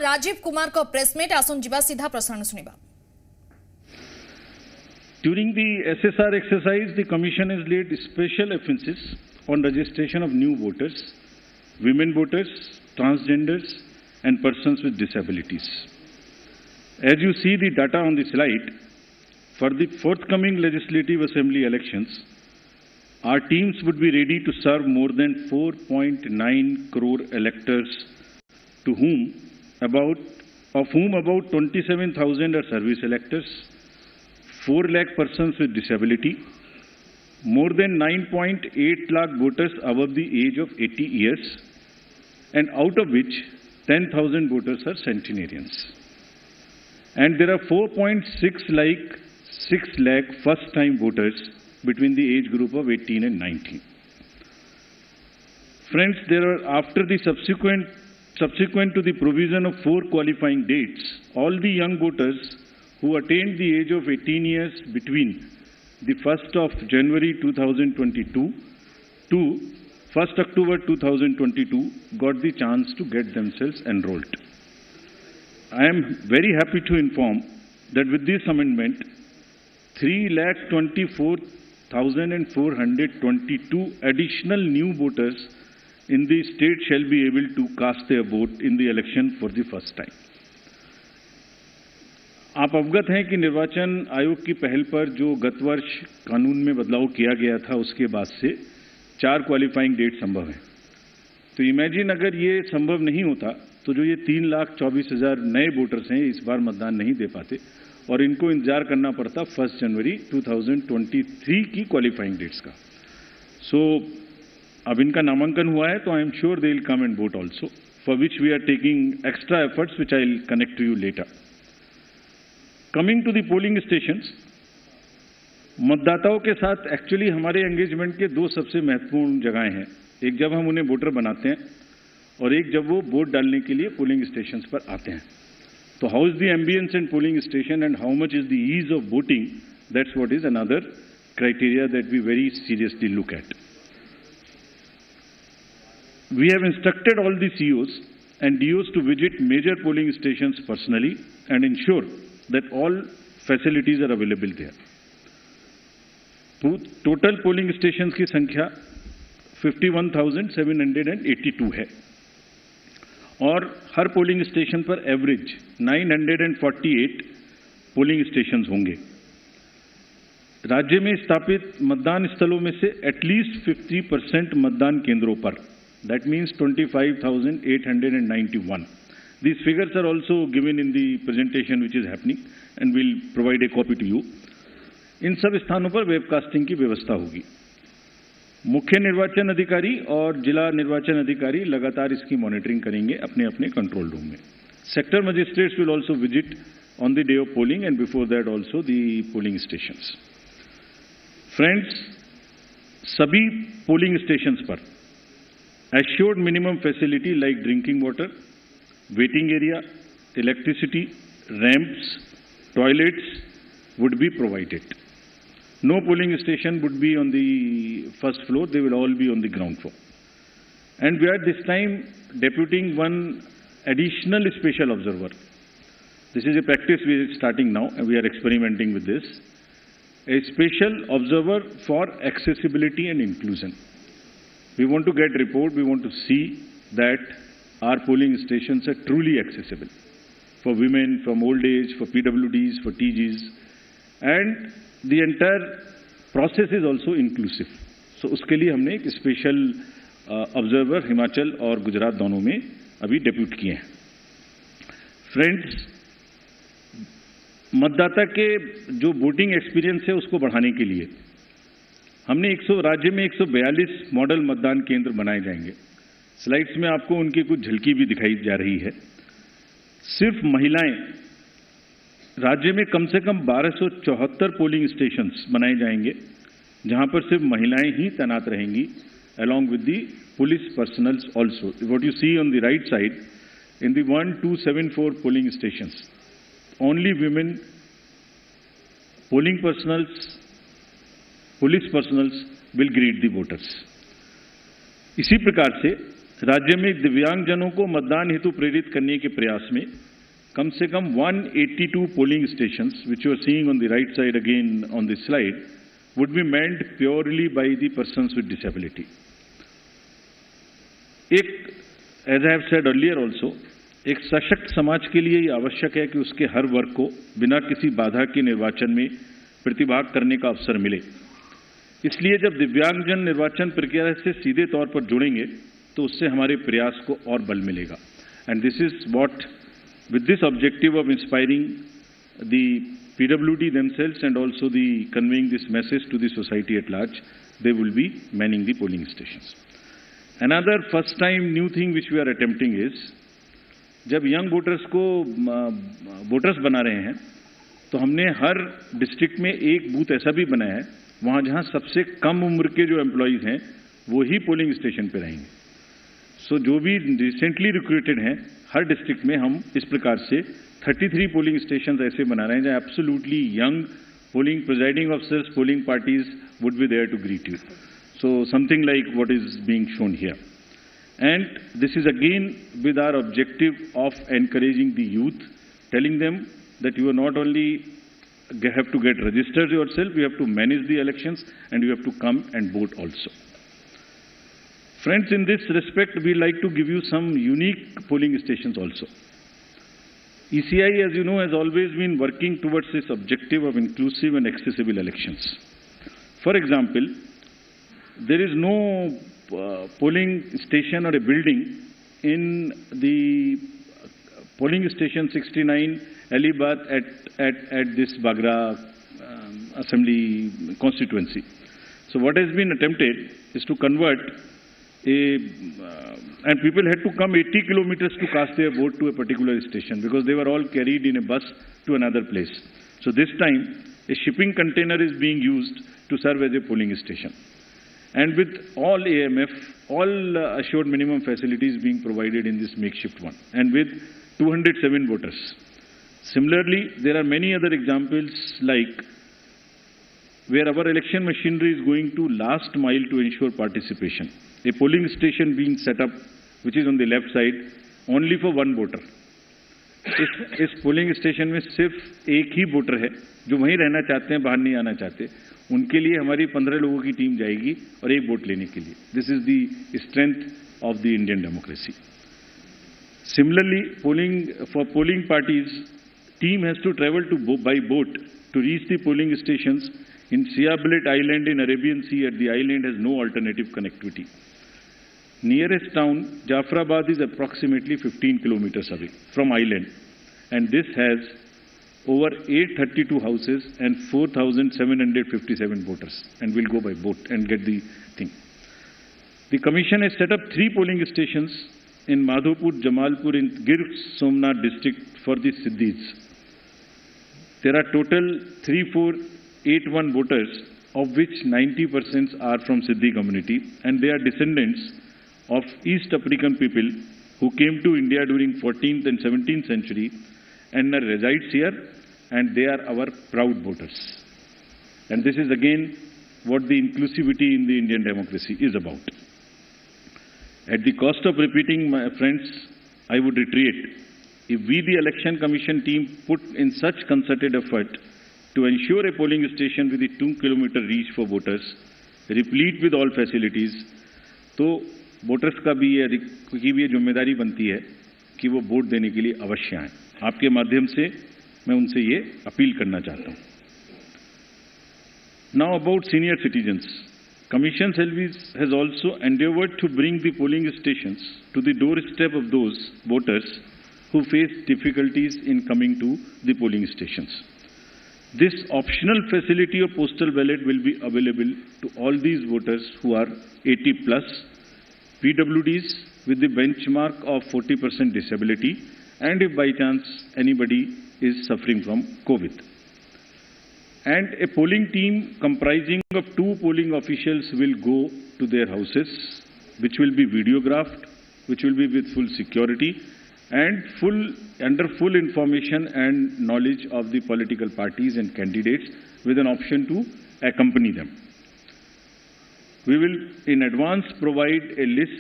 राजीव कुमार को प्रेसमिट आसन जीवा सीधा प्रसारण सुनिबा। During the SSR exercise, the Commission has laid special emphasis on registration of new voters, women voters, transgenders, and persons with disabilities. As you see the data on the slide, for the forthcoming Legislative Assembly elections, our teams would be ready to serve more than 4.9 crore electors, of whom about 27,000 are service electors, 4 lakh persons with disability, more than 9.8 lakh voters above the age of 80 years, and out of which 10,000 voters are centenarians. And there are 4.6 lakh first-time voters between the age group of 18 and 19. Friends, there are, after the subsequent to the provision of 4 qualifying dates, all the young voters who attained the age of 18 years between the 1st of January 2022 to 1st October 2022 got the chance to get themselves enrolled. I am very happy to inform that with this amendment, 3,24,422 additional new voters in the state shall be able to cast their vote in the election for the first time. आप अवगत हैं कि निर्वाचन आयोग की पहल पर जो गत वर्ष कानून में बदलाव किया गया था उसके बाद से 4 क्वालिफाइंग डेट संभव है। तो इमेजिन अगर ये संभव नहीं होता तो जो ये 3,24,000 नए वोटर्स हैं इस बार मतदान नहीं दे पाते और इनको इंतजार करना पड़ता 1 जनवरी 2023 की क्वालिफाइंग डेट्स का। सो अब इनका नामांकन हुआ है तो I am sure they will come and vote also, for which we are taking extra efforts which I will connect to you later. Coming to the polling stations, मतदाताओं के साथ एक्चुअली हमारे एंगेजमेंट के 2 सबसे महत्वपूर्ण जगहें हैं। एक जब हम उन्हें वोटर बनाते हैं और एक जब वो वोट डालने के लिए पोलिंग स्टेशंस पर आते हैं। तो how is the ambiance in polling station and how much is the ease of voting, that's what is another criteria that we very seriously look at. We have instructed all the COs and DOs to visit major polling stations personally and ensure that all facilities are available there. Total polling stations की संख्या 51,782 है और हर polling station पर average 948 polling stations होंगे। राज्य में स्थापित मतदान स्थलों में से एटलीस्ट 50% मतदान केंद्रों पर, that means 25,891. These figures are also given in the presentation which is happening and we'll provide a copy to you. इन सब स्थानों पर वेबकास्टिंग की व्यवस्था होगी। मुख्य निर्वाचन अधिकारी और जिला निर्वाचन अधिकारी लगातार इसकी मॉनिटरिंग करेंगे अपने अपने कंट्रोल रूम में। Sector magistrates will also visit on the day of polling and before that also the polling stations. Friends, सभी पोलिंग स्टेशंस पर assured minimum facility like drinking water, waiting area, electricity, ramps, toilets would be provided. No polling station would be on the first floor, they will all be on the ground floor. And we are this time deputing one additional special observer. This is a practice we are starting now and we are experimenting with this. A special observer for accessibility and inclusion. We want to get report, we want to see that our polling stations are truly accessible for women, from old age, for PWDs, for TGs, and the entire process is also inclusive. So उसके लिए हमने एक special observer Himachal और गुजरात दोनों में अभी depute किए हैं। फ्रेंड्स, मतदाता के जो वोटिंग एक्सपीरियंस है उसको बढ़ाने के लिए हमने राज्य में 142 मॉडल मतदान केंद्र बनाए जाएंगे। स्लाइड्स में आपको उनकी कुछ झलकी भी दिखाई जा रही है। सिर्फ महिलाएं, राज्य में कम से कम 1274 पोलिंग स्टेशंस बनाए जाएंगे जहां पर सिर्फ महिलाएं ही तैनात रहेंगी, along with the police personnel also. What you see on the right side, in the 1274 polling stations, only women, police personnel will greet the voters. इसी प्रकार से राज्य में दिव्यांगजनों को मतदान हेतु प्रेरित करने के प्रयास में कम से कम 182 polling stations, which you are seeing on the right side again on this slide, would be manned purely by the persons with disability. As I have said earlier also, एक सशक्त समाज के लिए ये आवश्यक है कि उसके हर वर्ग को बिना किसी बाधा के निर्वाचन में प्रतिभाग करने का अवसर मिले। इसलिए जब दिव्यांगजन निर्वाचन प्रक्रिया से सीधे तौर पर जुड़ेंगे तो उससे हमारे प्रयास को और बल मिलेगा। And this is what, with this objective of inspiring the PWD themselves and also the conveying this message to the society at large, they will be manning the polling stations. Another first time new thing which we are attempting is, जब young voters को voters बना रहे हैं तो हमने हर district में एक booth ऐसा भी बनाया है वहां जहां सबसे कम उम्र के जो एम्प्लॉइज हैं वो ही पोलिंग स्टेशन पे रहेंगे। सो जो भी रिसेंटली रिक्रूटेड हैं हर डिस्ट्रिक्ट में हम इस प्रकार से 33 पोलिंग स्टेशन ऐसे बना रहे हैं जहां absolutely young polling presiding officers, polling parties would be there to greet you. So something like what is being shown here. And this is again with our objective of encouraging the youth, telling them that you are not only have to get registered yourself, you have to manage the elections and you have to come and vote also. Friends, in this respect, we like to give you some unique polling stations also. ECI, as you know, has always been working towards this objective of inclusive and accessible elections. For example, there is no polling station or a building in the polling station 69 Alibad at this Bagra assembly constituency. So what has been attempted is to convert and people had to come 80 kilometers to cast their vote to a particular station because they were all carried in a bus to another place. So this time a shipping container is being used to serve as a polling station. And with all AMF, all assured minimum facilities being provided in this makeshift one, and with 207 voters. Similarly, there are many other examples like where our election machinery is going to last mile to ensure participation. A polling station being set up, which is on the left side, only for one voter. इस polling station में सिर्फ एक ही voter है जो वहीं रहना चाहते हैं, बाहर नहीं आना चाहते। उनके लिए हमारी 15 लोगों की टीम जाएगी और एक वोट लेने के लिए। This is the strength of the Indian democracy. Similarly, polling parties team has to travel to by boat to reach the polling stations in Siyalbet island in Arabian sea at the island has no alternative connectivity. Nearest town, Jafrabad, is approximately 15 kilometers away from island, and this has over 832 houses and 4,757 voters, and will go by boat and get the thing. The commission has set up 3 polling stations in Madhopur, Jamalpur, in Gir Somnath district for the Siddhis. There are total 3481 voters, of which 90% are from Siddhi community, and they are descendants of East African people who came to India during 14th and 17th century and resides here, and they are our proud voters. And this is again what the inclusivity in the Indian democracy is about. At the cost of repeating, my friends, I would reiterate, if we, the Election Commission team, put in such concerted effort to ensure a polling station with a 2-kilometer reach for voters, replete with all facilities, तो voters का भी ये जिम्मेदारी बनती है कि वो vote देने के लिए अवश्य आएं। आपके माध्यम से मैं उनसे ये अपील करना चाहता हूं। Now about senior citizens, commission has also endeavored to bring the polling stations to the doorstep of those voters who face difficulties in coming to the polling stations. This optional facility of postal ballot will be available to all these voters who are 80 plus, PWDs with the benchmark of 40% disability, and if by chance anybody is suffering from COVID. And a polling team comprising of 2 polling officials will go to their houses, which will be videographed, which will be with full security and under full information and knowledge of the political parties and candidates, with an option to accompany them. We will in advance provide a list